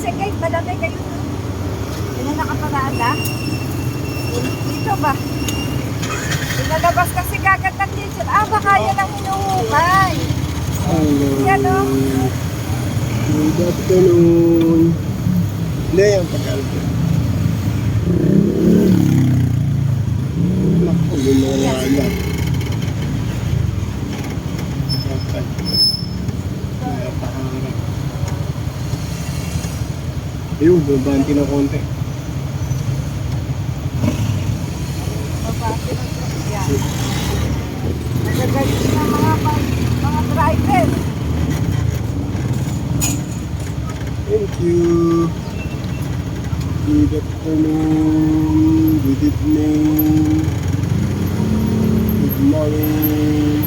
kasi guys, malamig kayo. Hindi na nakaparada. Dito ba? Pinalabas kasi kagat ng teacher. Baka yan ang hinuhukay. Hello. Yan o. Good afternoon. Hindi, yung pag-alpo. Naku, yung mga wala. Okay. Napaharap. Ayun, bubanti na konti. Babati ng truck yan. Nagagalit na mga driver. Thank you. Good afternoon. Good evening. Good morning.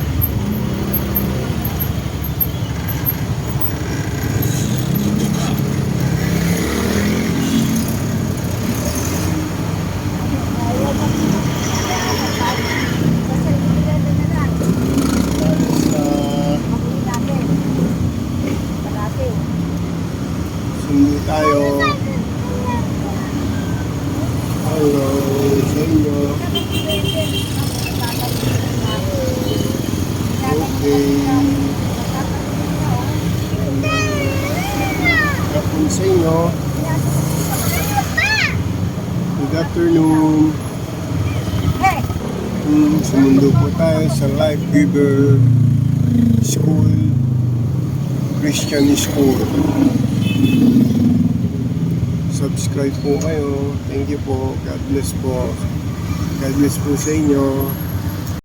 Kasi pinilala na lang. Sa Makunin natin. Parati. sundo tayo. Hello sa inyo. Okay. Kapon sa inyo. Good afternoon. Hey! Sumundo po tayo sa Life Giver School, Christian School. Subscribe po kayo. Thank you po. God bless po. God bless po sa inyo.